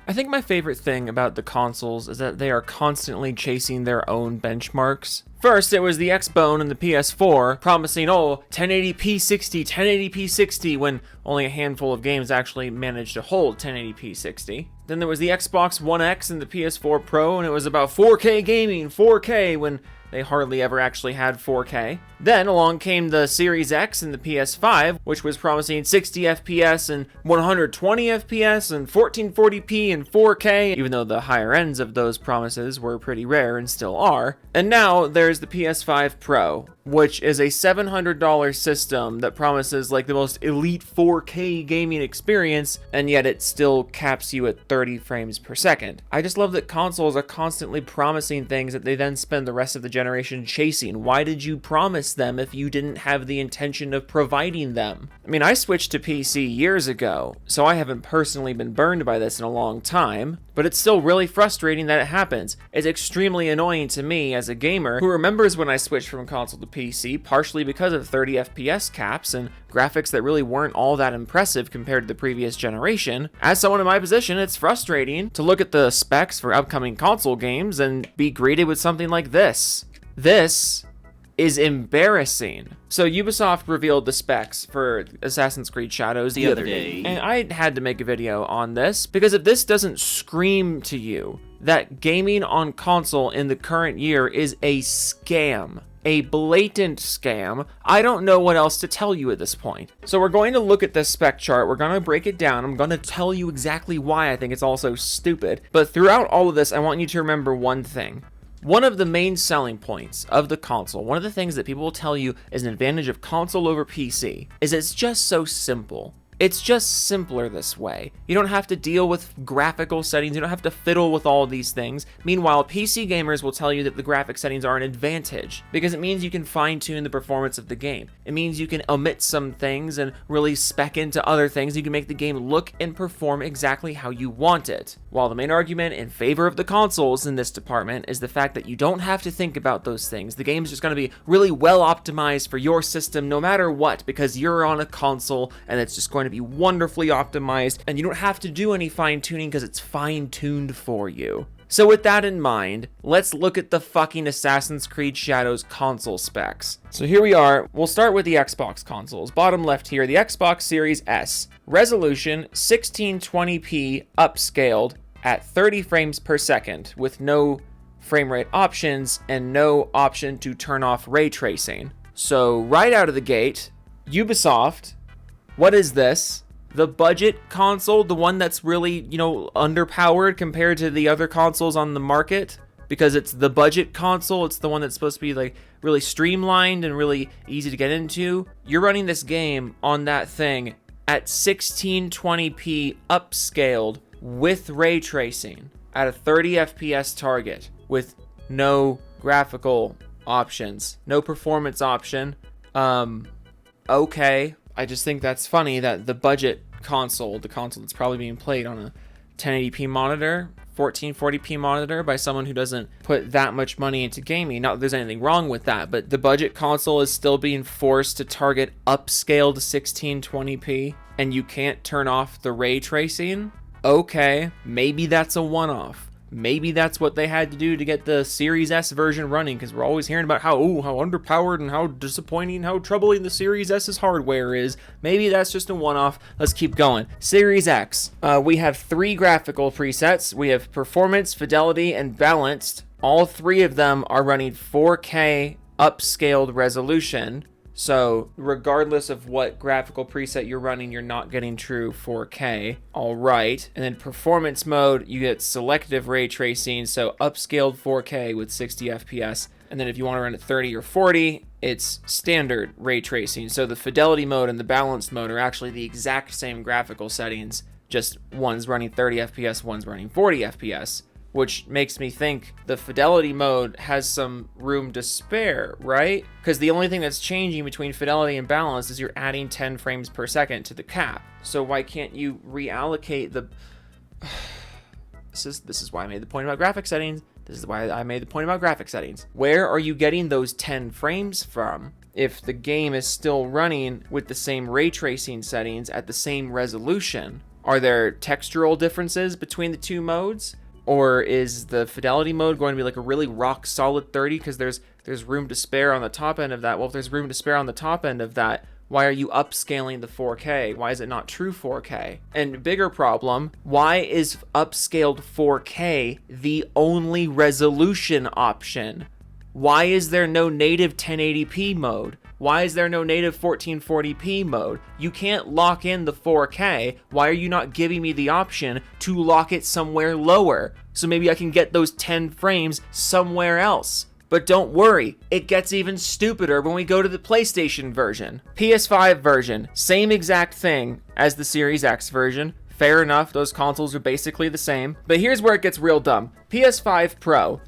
I think my favorite thing about the consoles is that they are constantly chasing their own benchmarks. First, it was the Xbone and the PS4 promising, 1080p 60, 1080p 60, when only a handful of games actually managed to hold 1080p 60. Then there was the Xbox One X and the PS4 Pro, and it was about 4K gaming, 4K, when they hardly ever actually had 4K. Then along came the Series X and the PS5, which was promising 60 FPS and 120 FPS and 1440p and 4K, even though the higher ends of those promises were pretty rare and still are. And now there's the PS5 Pro, which is a $700 system that promises like the most elite 4K gaming experience, and yet it still caps you at 30 frames per second. I just love that consoles are constantly promising things that they then spend the rest of the generation chasing. Why did you promise them if you didn't have the intention of providing them? I mean, I switched to PC years ago, so I haven't personally been burned by this in a long time, but it's still really frustrating that it happens. It's extremely annoying to me as a gamer who remembers when I switched from console to PC, partially because of 30 FPS caps and graphics that really weren't all that impressive compared to the previous generation. As someone in my position, it's frustrating to look at the specs for upcoming console games and be greeted with something like this. This is embarrassing. So Ubisoft revealed the specs for Assassin's Creed Shadows the other day, and I had to make a video on this because if this doesn't scream to you that gaming on console in the current year is a scam, a blatant scam, I don't know what else to tell you at this point. So we're going to look at this spec chart, we're going to break it down, I'm going to tell you exactly why I think it's all so stupid, but throughout all of this, I want you to remember one thing. One of the main selling points of the console, one of the things that people will tell you is an advantage of console over PC, is it's just so simple. It's just simpler this way. You don't have to deal with graphical settings, you don't have to fiddle with all these things. Meanwhile, PC gamers will tell you that the graphic settings are an advantage, because it means you can fine-tune the performance of the game. It means you can omit some things and really spec into other things. You can make the game look and perform exactly how you want it. While the main argument in favor of the consoles in this department is the fact that you don't have to think about those things. The game's just going to be really well optimized for your system no matter what, because you're on a console and it's just going to be wonderfully optimized and you don't have to do any fine-tuning because it's fine-tuned for you. So with that in mind, let's look at the fucking Assassin's Creed Shadows console specs. So here we are. We'll start with the Xbox consoles. Bottom left here, the Xbox Series S. Resolution 1620p upscaled at 30 frames per second with no frame rate options and no option to turn off ray tracing. So right out of the gate, Ubisoft, what is this? The budget console, the one that's really, underpowered compared to the other consoles on the market, because it's the budget console, it's the one that's supposed to be like really streamlined and really easy to get into. You're running this game on that thing at 1620p upscaled with ray tracing at a 30 FPS target with no graphical options, no performance option. Okay. I just think that's funny that the budget console, the console that's probably being played on a 1080p monitor, 1440p monitor by someone who doesn't put that much money into gaming. Not that there's anything wrong with that, but the budget console is still being forced to target upscaled 1620p, and you can't turn off the ray tracing? Okay, maybe that's a one-off. Maybe that's what they had to do to get the Series S version running, because we're always hearing about how underpowered and how disappointing, how troubling the Series S's hardware is. Maybe that's just a one-off. Let's keep going. Series X. We have 3 graphical presets. We have performance, fidelity, and balanced. All 3 of them are running 4K upscaled resolution. So regardless of what graphical preset you're running, you're not getting true 4K. All right. And then performance mode, you get selective ray tracing, so upscaled 4K with 60 FPS. And then if you want to run at 30 or 40, it's standard ray tracing. So the fidelity mode and the balanced mode are actually the exact same graphical settings, just one's running 30 FPS, one's running 40 FPS. Which makes me think the fidelity mode has some room to spare, right? Because the only thing that's changing between fidelity and balance is you're adding 10 frames per second to the cap. So why can't you reallocate the... This is why I made the point about graphic settings. This is why I made the point about graphic settings. Where are you getting those 10 frames from if the game is still running with the same ray tracing settings at the same resolution? Are there textural differences between the two modes? Or is the fidelity mode going to be like a really rock solid 30 because there's room to spare on the top end of that? Well, if there's room to spare on the top end of that, why are you upscaling the 4K? Why is it not true 4K? And bigger problem, why is upscaled 4K the only resolution option? Why is there no native 1080p mode? Why is there no native 1440p mode? You can't lock in the 4K. Why are you not giving me the option to lock it somewhere lower? So maybe I can get those 10 frames somewhere else. But don't worry, it gets even stupider when we go to the PlayStation version. PS5 version, same exact thing as the Series X version. Fair enough, those consoles are basically the same. But here's where it gets real dumb. PS5 Pro,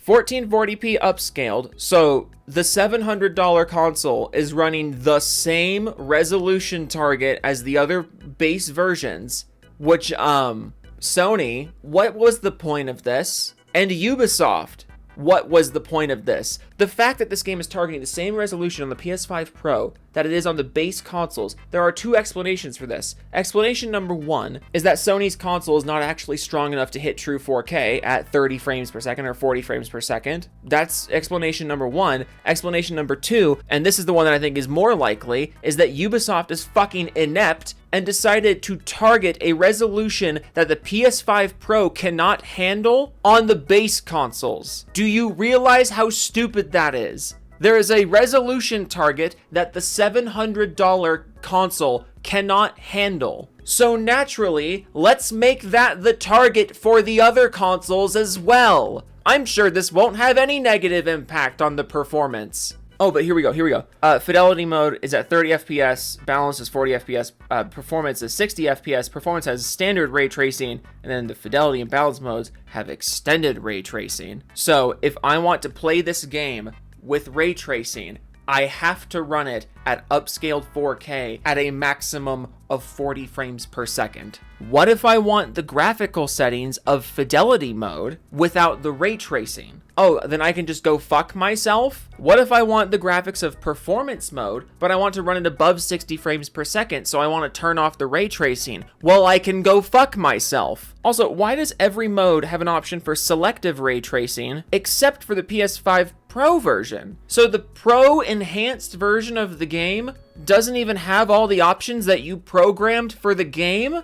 1440p upscaled, so the $700 console is running the same resolution target as the other base versions, which, Sony, what was the point of this? And Ubisoft, what was the point of this? The fact that this game is targeting the same resolution on the PS5 Pro that it is on the base consoles, there are two explanations for this. Explanation number one is that Sony's console is not actually strong enough to hit true 4K at 30 frames per second or 40 frames per second. That's explanation number one. Explanation number two, and this is the one that I think is more likely, is that Ubisoft is fucking inept and decided to target a resolution that the PS5 Pro cannot handle on the base consoles. Do you realize how stupid that is? There is a resolution target that the $700 console cannot handle. So naturally, let's make that the target for the other consoles as well. I'm sure this won't have any negative impact on the performance. Oh, but here we go. Fidelity mode is at 30 FPS, balance is 40 FPS, performance is 60 FPS, performance has standard ray tracing, and then the fidelity and balance modes have extended ray tracing. So if I want to play this game with ray tracing, I have to run it at upscaled 4K at a maximum of 40 frames per second. What if I want the graphical settings of fidelity mode without the ray tracing? Oh, then I can just go fuck myself? What if I want the graphics of performance mode, but I want to run it above 60 frames per second, so I want to turn off the ray tracing? Well, I can go fuck myself. Also, why does every mode have an option for selective ray tracing, except for the PS5 Pro version? So the Pro enhanced version of the game doesn't even have all the options that you programmed for the game?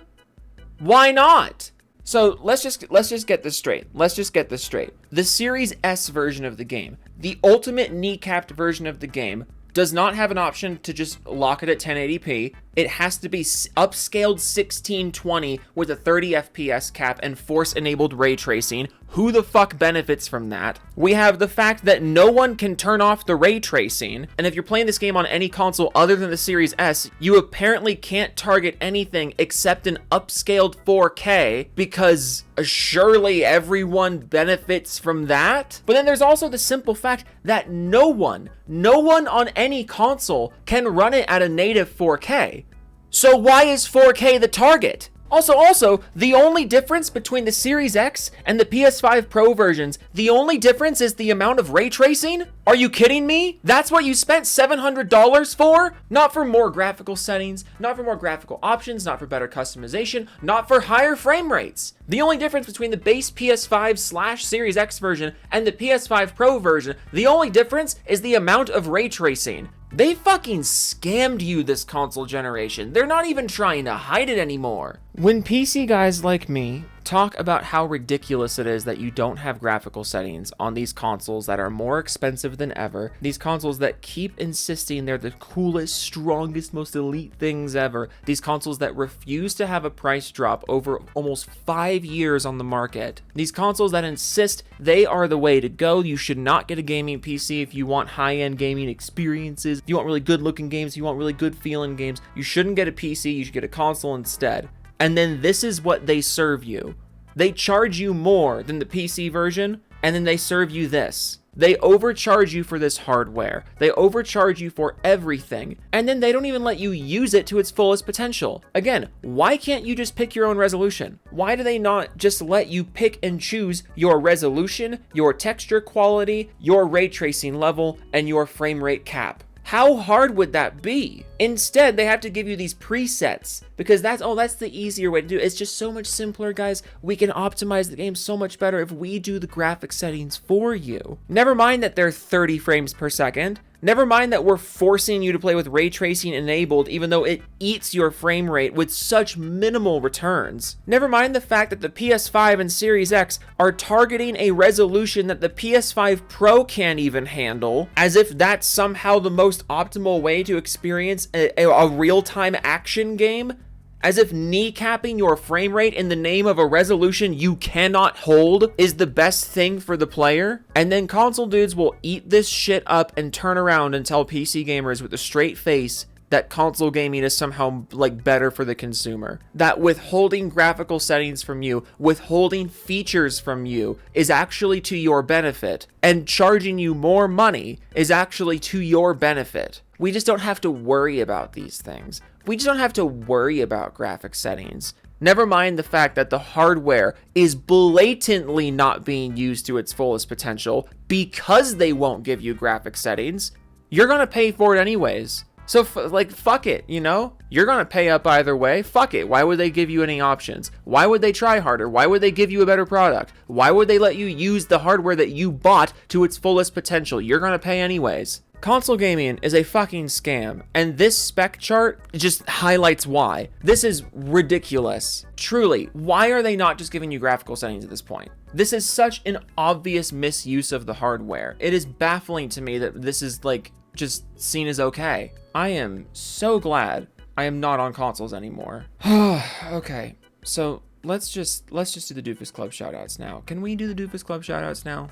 Why not? So let's just get this straight. The Series S version of the game, the ultimate kneecapped version of the game, does not have an option to just lock it at 1080p. It has to be upscaled 1620 with a 30 FPS cap and force-enabled ray tracing. Who the fuck benefits from that? We have the fact that no one can turn off the ray tracing, and if you're playing this game on any console other than the Series S, you apparently can't target anything except an upscaled 4K, because surely everyone benefits from that? But then there's also the simple fact that no one on any console can run it at a native 4K. So why is 4K the target? Also, the only difference between the Series X and the PS5 Pro versions, the only difference is the amount of ray tracing? Are you kidding me? That's what you spent $700 for? Not for more graphical settings, not for more graphical options, not for better customization, not for higher frame rates. The only difference between the base PS5/Series X version and the PS5 Pro version, the only difference is the amount of ray tracing. They fucking scammed you this console generation. They're not even trying to hide it anymore. When PC guys like me talk about how ridiculous it is that you don't have graphical settings on these consoles that are more expensive than ever, these consoles that keep insisting they're the coolest, strongest, most elite things ever, these consoles that refuse to have a price drop over almost 5 years on the market, these consoles that insist they are the way to go. You should not get a gaming PC if you want high-end gaming experiences, if you want really good looking games, if you want really good feeling games, you shouldn't get a PC, you should get a console instead. And then this is what they serve you. They charge you more than the PC version, and then they serve you this. They overcharge you for this hardware. They overcharge you for everything, and then they don't even let you use it to its fullest potential. Again, why can't you just pick your own resolution? Why do they not just let you pick and choose your resolution, your texture quality, your ray tracing level, and your frame rate cap? How hard would that be? Instead, they have to give you these presets because that's the easier way to do it. It's just so much simpler, guys. We can optimize the game so much better if we do the graphic settings for you. Never mind that they're 30 frames per second. Never mind that we're forcing you to play with ray tracing enabled, even though it eats your frame rate with such minimal returns. Never mind the fact that the PS5 and Series X are targeting a resolution that the PS5 Pro can't even handle, as if that's somehow the most optimal way to experience a real-time action game. As if kneecapping your frame rate in the name of a resolution you cannot hold is the best thing for the player. And then console dudes will eat this shit up and turn around and tell PC gamers with a straight face that console gaming is somehow like better for the consumer. That withholding graphical settings from you, withholding features from you is actually to your benefit. And charging you more money is actually to your benefit. We just don't have to worry about these things. We just don't have to worry about graphic settings. Never mind the fact that the hardware is blatantly not being used to its fullest potential because they won't give you graphic settings. You're gonna pay for it anyways. So fuck it, you know? You're gonna pay up either way. Fuck it. Why would they give you any options? Why would they try harder? Why would they give you a better product? Why would they let you use the hardware that you bought to its fullest potential? You're gonna pay anyways. Console gaming is a fucking scam, and this spec chart just highlights why. This is ridiculous. Truly, why are they not just giving you graphical settings at this point? This is such an obvious misuse of the hardware. It is baffling to me that this is like just seen as okay. I am so glad I am not on consoles anymore. Okay, so let's just do the Doofus Club shoutouts now. Can we do the Doofus Club shoutouts now?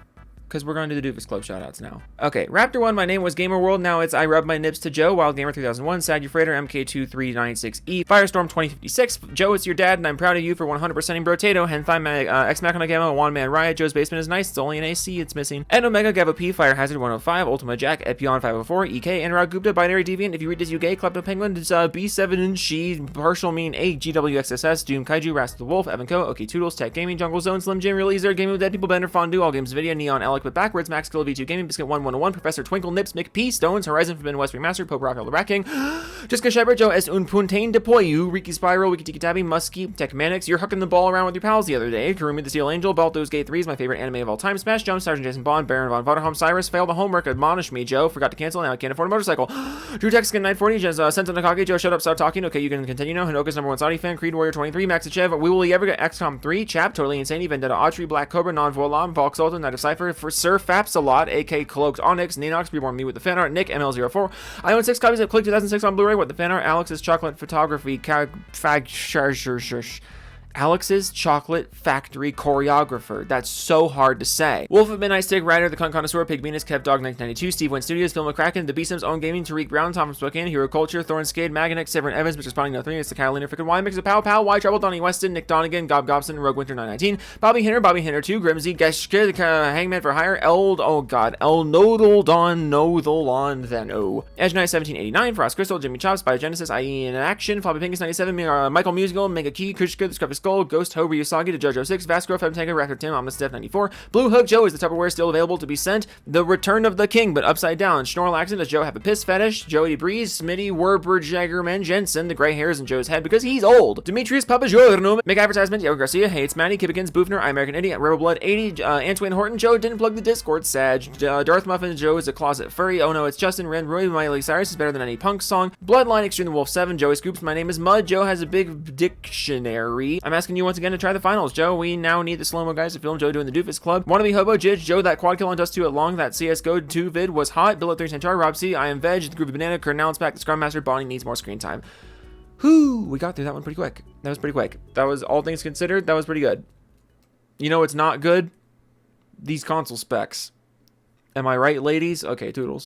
Because we're going to do the Doofus Club shoutouts now. Okay, Raptor1, my name was Gamer World. Now it's I Rub My Nips to Joe, Wild Gamer 3001, Sad Euphrator, MK2396E, Firestorm 2056. Joe, it's your dad, and I'm proud of you for 100%ing Brotato, Henthai, X Machina Gamma, One Man Riot, Joe's Basement is nice, it's only an AC, it's missing. And Omega Gava P, Fire Hazard 105, Ultima Jack, Epion 504, EK, Anurag Gupta, Binary Deviant, if you read this, you gay, Klepto Penguin, it's B7 and She, Partial Mean 8, GWXSS, Doom Kaiju, Rast the Wolf, Evan Co, OK Toodles, Tech Gaming, Jungle Zone, Slim Jim, Real Easer, Gaming with Dead People, Bender, Fondue, All Games Video, Neon, Alec but backwards, Max Killer V2 Gaming, Biscuit 1101, Professor Twinkle, Nips, Mick P, Stones, Horizon Forbidden West Remastered, Pope Raphael the Rat King, Jessica Shepard, Joe S. Un Puntain de Poyu, Riki Spiral, Wiki Tiki Tabby, Muskie, Techmanix, you're hucking the ball around with your pals the other day, Karumi the Steel Angel, Balto's Gate 3 is my favorite anime of all time, Smash Jump, Sergeant Jason Bond, Baron von Vaterholm, Cyrus, failed the homework, admonish me, Joe, forgot to cancel, now I can't afford a motorcycle, Drew Texan 940, Senza Nakage, Joe, shut up, stop talking, okay, you can continue now, Hinoka's #1 Saudi fan, Creed Warrior 23, Maxichev, we will we ever get XCOM 3, Chap, Totally Insane, Vendetta Autry, Black Cobra, Non-Volam, Volk Sultan, Night of Cypher, for Sir Fapsalot, AK Cloaked Onyx, Ninox, Reborn Me with the fan art, Nick, ML04, I own 6 copies of Click 2006 on Blu-ray, what the fan art, Alex's Chocolate Photography, Alex's Chocolate Factory Choreographer. That's so hard to say. Wolf of Midnight, Stick Rider, The Cunt Connoisseur, Pig Venus, Kev Dog 1992, Steve Wynn Studios, Phil McCracken, The B-Sims Own Gaming, Tariq Brown, Tom from Spokane, Hero Culture, Thorn Skade, Maganex, Severin Evans, Mr. Spawning 03, it's the Carolina Frickin' Y, Mix of Pow Pow, Y Trouble, Donnie Weston, Nick Donegan, Gob Gobson, Rogue Winter 919, Bobby Hinner 2, Grimsy, Geshke, Hangman for Hire, El Nodal Don Nodalon, then O. Edge Knight 1789, Frost Crystal, Jimmy Chops, Biogenesis, IE in Action, Floppy Pinkus 97, Michael Musical, Mega Key, Kushka, The Scruffy Skull, Ghost Ho, Ryusagi, The JoJo 6, Vasco, Fem Tanker, Raptor Tim, Omnis Steph 94, Blue Hook, Joe, is the Tupperware still available to be sent? The Return of the King, but upside down. Schnorlaxon, does Joe have a piss fetish? Joey Breeze, Smitty, Werber, Jaggerman, Jensen, the gray hairs in Joe's head because he's old. Demetrius Papajorno, make advertisement, Diego Garcia, hates Manny, Kibbikins, Boofner, I American Idiot, Rebel Blood 80, Antoine Horton, Joe didn't plug the Discord, Sag, Darth Muffin, Joe is a closet furry, oh no, it's Justin Ren, Roy Miley Cyrus is better than any punk song, Bloodline, Extreme the Wolf 7, Joey Scoops, my name is Mud, Joe has a big dictionary. I'm asking you once again to try the finals, Joe, we now need the slow-mo guys to film Joe doing the Doofus Club. Wannabe Hobo, Jidge, Joe, that quad kill on Dust 2 at long, that CSGO 2 vid was hot, Bill at 3 Sanchar, Rob C, I am Veg, the Groovy Banana, Kernel's back, the Scrum Master, Bonnie needs more screen time. Whew, we got through that one pretty quick. That was pretty quick. That was, all things considered, that was pretty good. You know it's not good? These console specs. Am I right, ladies? Okay, toodles.